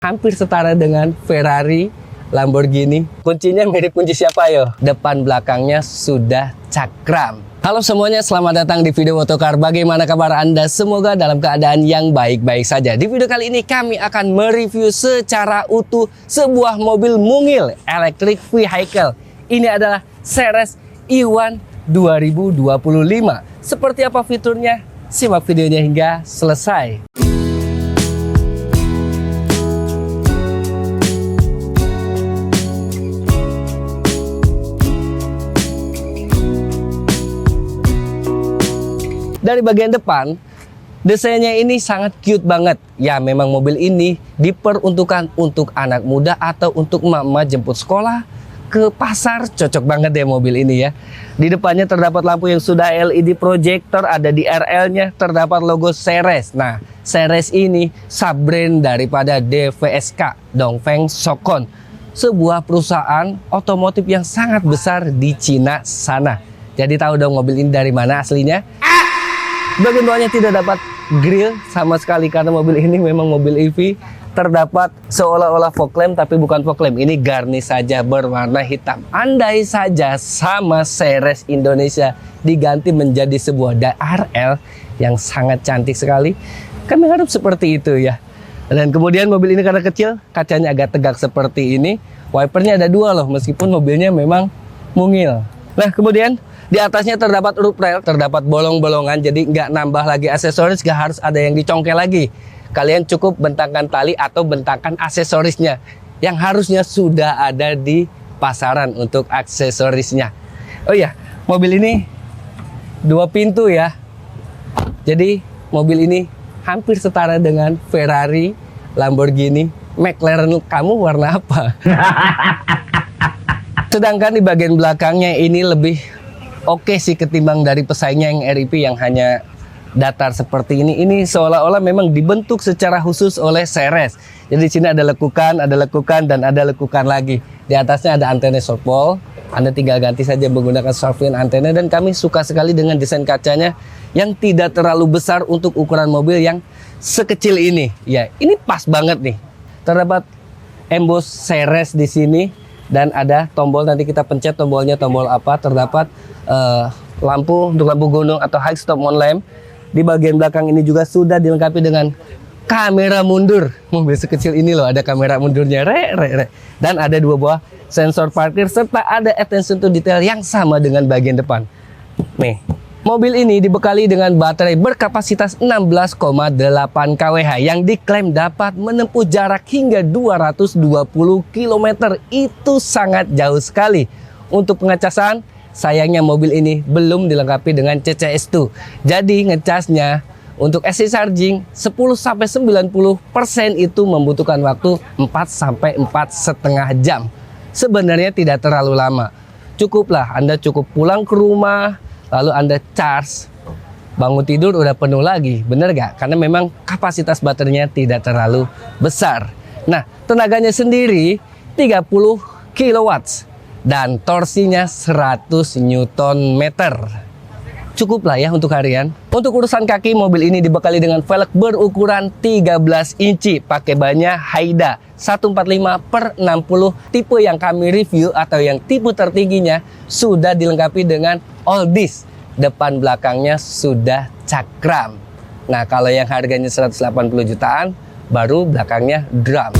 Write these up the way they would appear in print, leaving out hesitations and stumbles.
Hampir setara dengan Ferrari, Lamborghini. Kuncinya mirip kunci siapa yo? Depan belakangnya sudah cakram. Halo semuanya, selamat datang di video Motokar. Bagaimana kabar Anda? Semoga dalam keadaan yang baik-baik saja. Di video kali ini kami akan mereview secara utuh sebuah mobil mungil electric vehicle. Ini adalah Ceres E1 2025. Seperti apa fiturnya? Simak videonya hingga selesai. Dari bagian depan, desainnya ini sangat cute banget. Ya, memang mobil ini diperuntukkan untuk anak muda atau untuk emak-emak jemput sekolah ke pasar. Cocok banget ya mobil ini ya. Di depannya terdapat lampu yang sudah LED projector, ada di RL-nya, terdapat logo Ceres. Nah, Ceres ini sub-brand daripada DVSK, Dongfeng Sokon, sebuah perusahaan otomotif yang sangat besar di Cina sana. Jadi tahu dong mobil ini dari mana aslinya? Bagian bawahnya tidak dapat grill sama sekali karena mobil ini memang mobil EV. Terdapat seolah-olah fog lamp tapi bukan fog lamp. Ini garnish saja berwarna hitam. Andai saja sama Ceres Indonesia diganti menjadi sebuah DRL yang sangat cantik sekali, kami harap seperti itu ya. Dan kemudian mobil ini karena kecil, kacanya agak tegak seperti ini. Wipernya ada dua loh, meskipun mobilnya memang mungil. Nah, kemudian di atasnya terdapat roof rail, terdapat bolong-bolongan, jadi nggak nambah lagi aksesoris, nggak harus ada yang dicongkel lagi. Kalian cukup bentangkan tali atau bentangkan aksesorisnya yang harusnya sudah ada di pasaran untuk aksesorisnya. Oh iya, mobil ini dua pintu ya. Jadi mobil ini hampir setara dengan Ferrari, Lamborghini, McLaren. Kamu warna apa? Sedangkan di bagian belakangnya ini lebih oke sih ketimbang dari pesaingnya yang REV yang hanya datar seperti ini. Ini seolah-olah memang dibentuk secara khusus oleh Ceres. Jadi di sini ada lekukan, dan ada lekukan lagi. Di atasnya ada antena South Pole. Anda tinggal ganti saja menggunakan Sharpin antena, dan kami suka sekali dengan desain kacanya yang tidak terlalu besar untuk ukuran mobil yang sekecil ini. Ya, ini pas banget nih. Terdapat emboss Ceres di sini. Dan ada tombol, nanti kita pencet tombolnya tombol apa. Terdapat lampu untuk lampu gunung atau high stop mount lamp. Di bagian belakang ini juga sudah dilengkapi dengan kamera mundur. Mobil sekecil ini loh ada kamera mundurnya. Dan ada dua buah sensor parkir serta ada attention to detail yang sama dengan bagian depan. Nih, mobil ini dibekali dengan baterai berkapasitas 16,8 kWh yang diklaim dapat menempuh jarak hingga 220 km. Itu sangat jauh sekali. Untuk pengecasan, sayangnya mobil ini belum dilengkapi dengan CCS2. Jadi ngecasnya untuk AC charging 10-90% itu membutuhkan waktu 4-4,5 jam. Sebenarnya tidak terlalu lama. Cukuplah Anda cukup pulang ke rumah, lalu Anda charge, bangun tidur udah penuh lagi. Bener gak? Karena memang kapasitas baterainya tidak terlalu besar. Nah, tenaganya sendiri 30 kW dan torsinya 100 Nm. Cukup lah ya untuk harian. Untuk urusan kaki, mobil ini dibekali dengan velg berukuran 13 inci. Pakai bannya Haida 145/60. Tipe yang kami review atau yang tipe tertingginya sudah dilengkapi dengan all disc. Depan belakangnya sudah cakram. Nah, kalau yang harganya 180 jutaan, baru belakangnya drum.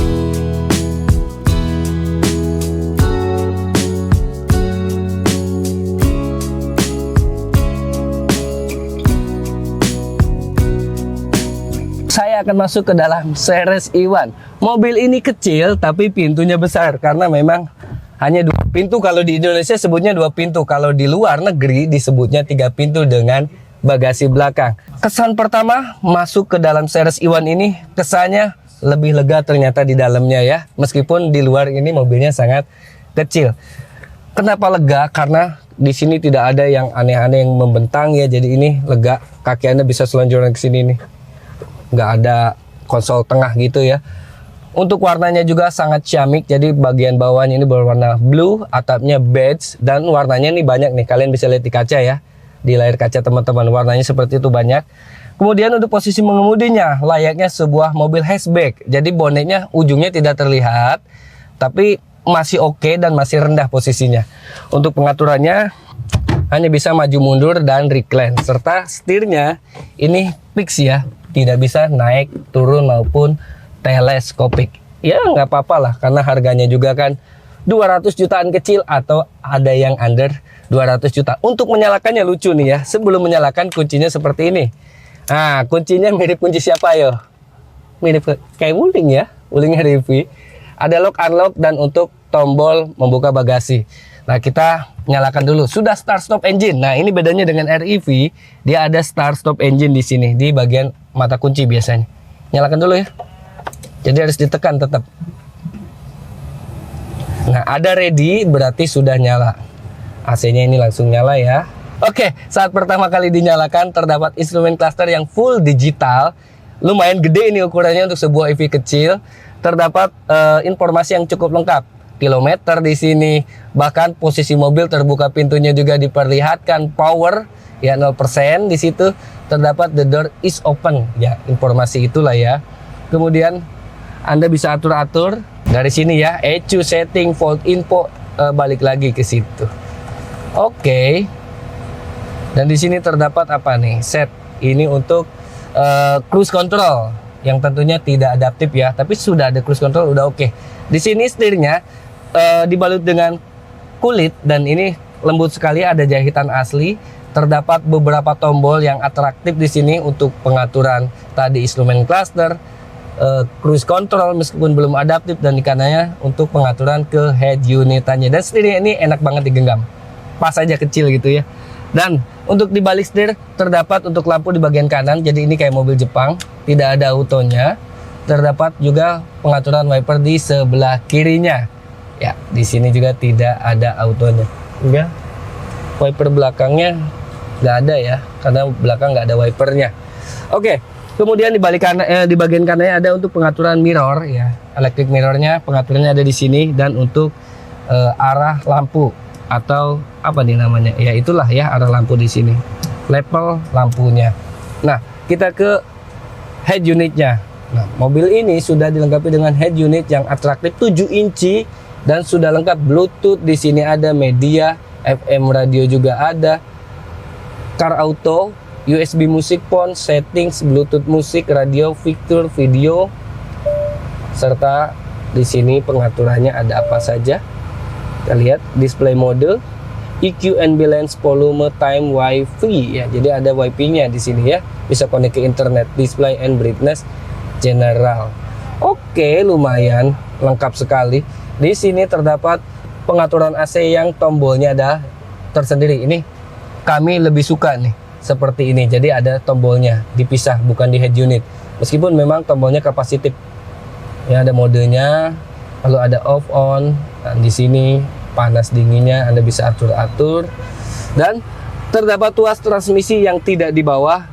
Saya akan masuk ke dalam Ceres E1. Mobil ini kecil tapi pintunya besar karena memang hanya dua pintu. Kalau di Indonesia sebutnya dua pintu, kalau di luar negeri disebutnya 3 pintu dengan bagasi belakang. Kesan pertama masuk ke dalam Ceres E1 ini, kesannya lebih lega ternyata di dalamnya ya. Meskipun di luar ini mobilnya sangat kecil. Kenapa lega? Karena di sini tidak ada yang aneh-aneh yang membentang ya. Jadi ini lega, kaki Anda bisa selonjoran ke sini nih. Nggak ada konsol tengah gitu ya. Untuk warnanya juga sangat ciamik, jadi bagian bawahnya ini berwarna blue, atapnya beige, dan warnanya ini banyak nih, kalian bisa lihat di kaca ya, di layar kaca teman-teman, warnanya seperti itu banyak. Kemudian untuk posisi mengemudinya layaknya sebuah mobil hatchback. Jadi bonetnya ujungnya tidak terlihat, tapi masih oke dan masih rendah posisinya. Untuk pengaturannya hanya bisa maju mundur dan recline, serta setirnya ini fix ya, tidak bisa naik turun maupun teleskopik. Ya nggak apa-apa lah, karena harganya juga kan 200 jutaan kecil atau ada yang under 200 juta. Untuk menyalakannya lucu nih ya, sebelum menyalakan kuncinya seperti ini. Nah, kuncinya mirip kunci siapa yo? Mirip kayak Wuling ya, Wuling REV. Ada lock unlock dan untuk tombol membuka bagasi. Nah, kita nyalakan dulu. Sudah start stop engine. Nah, ini bedanya dengan REV, dia ada start stop engine di sini di bagian mata kunci biasanya. Nyalakan dulu ya. Jadi harus ditekan tetap. Nah, ada ready berarti sudah nyala. AC-nya ini langsung nyala ya. Oke, saat pertama kali dinyalakan terdapat instrumen cluster yang full digital. Lumayan gede ini ukurannya untuk sebuah EV kecil. Terdapat informasi yang cukup lengkap. Kilometer di sini, bahkan posisi mobil terbuka pintunya juga diperlihatkan. Power ya 0% di situ. Terdapat the door is open ya, informasi itulah ya. Kemudian Anda bisa atur-atur dari sini ya, ECU setting, volt info, balik lagi ke situ. Oke. Dan di sini terdapat apa nih? Set. Ini untuk cruise control yang tentunya tidak adaptif ya, tapi sudah ada cruise control udah oke. Di sini setirnya dibalut dengan kulit dan ini lembut sekali, ada jahitan asli. Terdapat beberapa tombol yang atraktif di sini untuk pengaturan tadi instrumen cluster, cruise control meskipun belum adaptif, dan di kanannya untuk pengaturan ke head unitannya. Dan setirnya ini enak banget digenggam, pas aja kecil gitu ya. Dan untuk di balik setir terdapat untuk lampu di bagian kanan, jadi ini kayak mobil Jepang, tidak ada autonya. Terdapat juga pengaturan wiper di sebelah kirinya. Ya, di sini juga tidak ada autonya. Enggak. Wiper belakangnya nggak ada ya, karena belakang nggak ada wipernya. Oke. Kemudian di balik kanan, di bagian kanannya ada untuk pengaturan mirror ya, electric mirrornya pengaturannya ada di sini, dan untuk arah lampu atau apa nih namanya ya, itulah ya arah lampu di sini, level lampunya. Nah, kita ke head unitnya. Nah, mobil ini sudah dilengkapi dengan head unit yang atraktif 7 inci dan sudah lengkap Bluetooth. Di sini ada media, FM radio juga ada, car auto, USB music phone, settings, Bluetooth musik, radio, fitur, video, serta di sini pengaturannya ada apa saja. Kita lihat display mode, EQ and balance, volume, time, wifi ya. Jadi ada wifi-nya di sini ya. Bisa connect ke internet, display and brightness general. Oke, lumayan lengkap sekali. Di sini terdapat pengaturan AC yang tombolnya ada tersendiri. Ini kami lebih suka nih seperti ini. Jadi ada tombolnya dipisah, bukan di head unit. Meskipun memang tombolnya kapasitif. Ya, ada modenya, lalu ada off on. Nah, di sini panas dinginnya Anda bisa atur-atur, dan terdapat tuas transmisi yang tidak di bawah,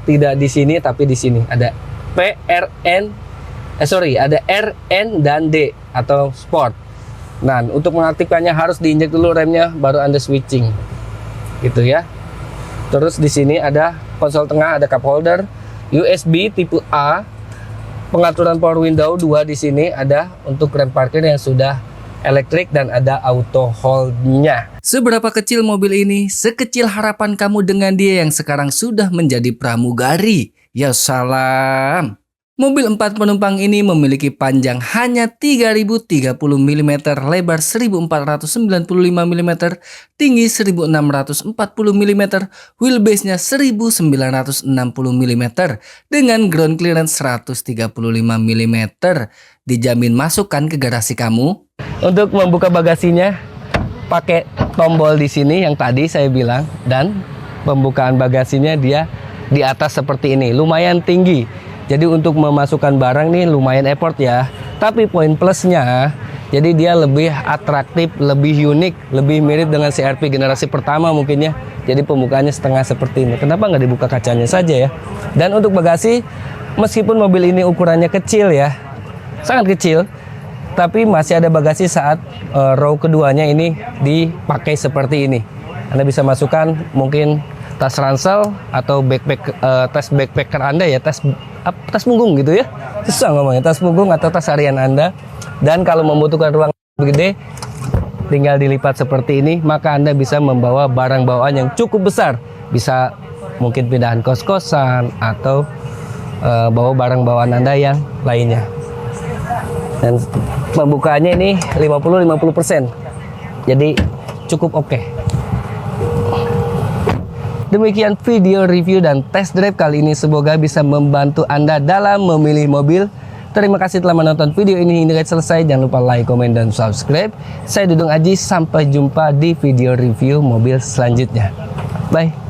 tidak di sini tapi di sini ada ada RN dan D atau sport. Nah, untuk mengaktifkannya harus diinjak dulu remnya baru Anda switching. Gitu ya. Terus di sini ada konsol tengah, ada cup holder, USB tipe A, pengaturan power window 2 di sini ada untuk rem parkir yang sudah elektrik, dan ada auto hold-nya. Seberapa kecil mobil ini? Sekecil harapan kamu dengan dia yang sekarang sudah menjadi pramugari. Ya salam. Mobil 4 penumpang ini memiliki panjang hanya 3030 mm, lebar 1495 mm, tinggi 1640 mm, wheelbase-nya 1960 mm, dengan ground clearance 135 mm. Dijamin masukkan ke garasi kamu. Untuk membuka bagasinya pakai tombol di sini yang tadi saya bilang, dan pembukaan bagasinya dia di atas seperti ini, lumayan tinggi. Jadi untuk memasukkan barang nih lumayan effort ya. Tapi poin plusnya, jadi dia lebih atraktif, lebih unik, lebih mirip dengan CR-V generasi pertama mungkin ya. Jadi pembukaannya setengah seperti ini. Kenapa nggak dibuka kacanya saja ya? Dan untuk bagasi, meskipun mobil ini ukurannya kecil ya, sangat kecil, tapi masih ada bagasi saat row keduanya ini dipakai seperti ini. Anda bisa masukkan mungkin tas ransel atau tas backpacker Anda ya, tas punggung gitu ya. Susah ngomongnya, tas punggung atau tas harian Anda. Dan kalau membutuhkan ruang lebih gede, tinggal dilipat seperti ini, maka Anda bisa membawa barang bawaan yang cukup besar. Bisa mungkin pindahan kos-kosan atau bawa barang bawaan Anda yang lainnya. Dan pembukaannya ini 50-50%. Jadi cukup oke. Demikian video review dan test drive kali ini, semoga bisa membantu Anda dalam memilih mobil. Terima kasih telah menonton video ini hingga selesai. Jangan lupa like, komen, dan subscribe. Saya Dudung Aji, sampai jumpa di video review mobil selanjutnya. Bye.